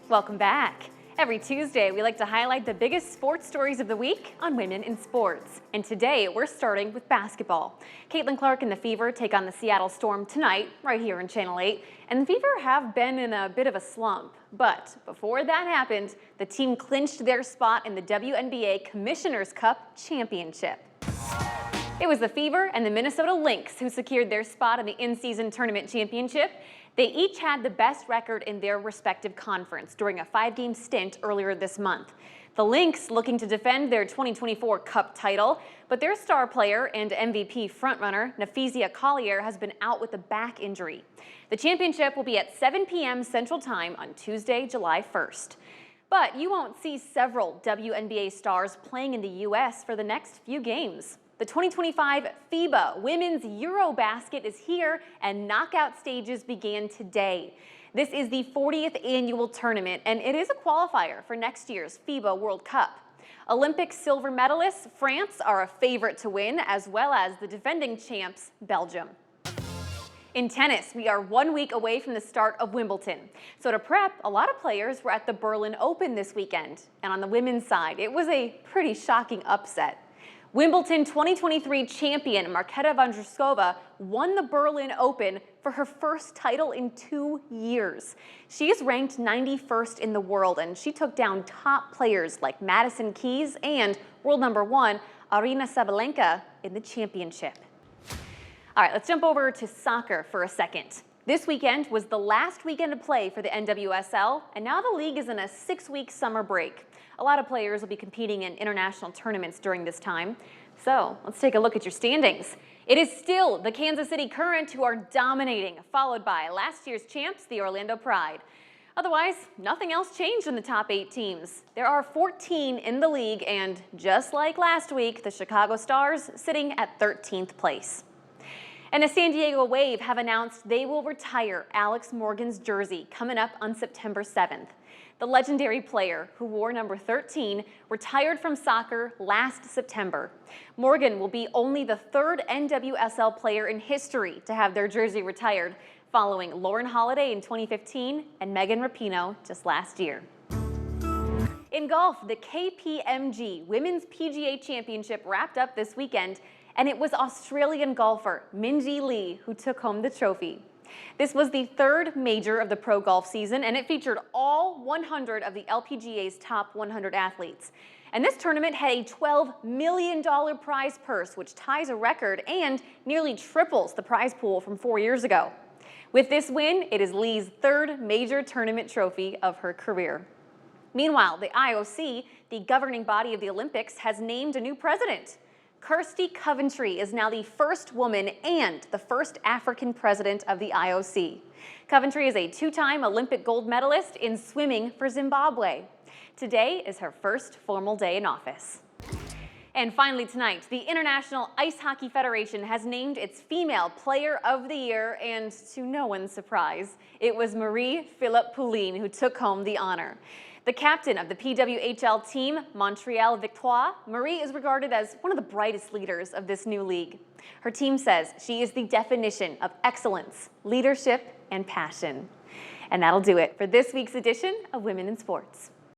Welcome back. Every Tuesday, we like to highlight the biggest sports stories of the week on Women in Sports. And today, we're starting with basketball. Caitlin Clark and the Fever take on the Seattle Storm tonight, right here in Channel 8. And the Fever have been in a bit of a slump. But before that happened, the team clinched their spot in the WNBA Commissioner's Cup Championship. It was the Fever and the Minnesota Lynx who secured their spot in the in-season tournament championship. They each had the best record in their respective conference during a 5-game stint earlier this month. The Lynx looking to defend their 2024 Cup title, but their star player and MVP frontrunner, Nafizia Collier, has been out with a back injury. The championship will be at 7 p.m. Central Time on Tuesday, July 1st. But you won't see several WNBA stars playing in the U.S. for the next few games. The 2025 FIBA Women's Eurobasket is here, and knockout stages began today. This is the 40th annual tournament, and it is a qualifier for next year's FIBA World Cup. Olympic silver medalists France are a favorite to win, as well as the defending champs Belgium. In tennis, we are 1 week away from the start of Wimbledon. So to prep, a lot of players were at the Berlin Open this weekend. And on the women's side, it was a pretty shocking upset. Wimbledon 2023 champion Marketa Vondrousova won the Berlin Open for her first title in 2 years. She is ranked 91st in the world, and she took down top players like Madison Keys and world number 1 Aryna Sabalenka in the championship. All right, let's jump over to soccer for a second. This weekend was the last weekend of play for the NWSL, and now the league is in a 6-week summer break. A lot of players will be competing in international tournaments during this time. So let's take a look at your standings. It is still the Kansas City Current who are dominating, followed by last year's champs, the Orlando Pride. Otherwise, nothing else changed in the top 8 teams. There are 14 in the league, and just like last week, the Chicago Stars sitting at 13th place. And the San Diego Wave have announced they will retire Alex Morgan's jersey coming up on September 7th. The legendary player, who wore number 13, retired from soccer last September. Morgan will be only the 3rd NWSL player in history to have their jersey retired, following Lauren Holiday in 2015 and Megan Rapinoe just last year. In golf, the KPMG Women's PGA Championship wrapped up this weekend, and it was Australian golfer Minjee Lee who took home the trophy. This was the 3rd major of the pro golf season, and it featured all 100 of the LPGA's top 100 athletes. And this tournament had a $12 million prize purse, which ties a record and nearly triples the prize pool from 4 years ago. With this win, it is Lee's 3rd major tournament trophy of her career. Meanwhile, the IOC, the governing body of the Olympics, has named a new president. Kirsty Coventry is now the first woman and the first African president of the IOC. Coventry is a 2-time Olympic gold medalist in swimming for Zimbabwe. Today is her first formal day in office. And finally tonight, the International Ice Hockey Federation has named its Female Player of the Year, and to no one's surprise, it was Marie-Philip Poulin who took home the honor. The captain of the PWHL team, Montreal Victoire, Marie is regarded as one of the brightest leaders of this new league. Her team says she is the definition of excellence, leadership, and passion. And that'll do it for this week's edition of Women in Sports.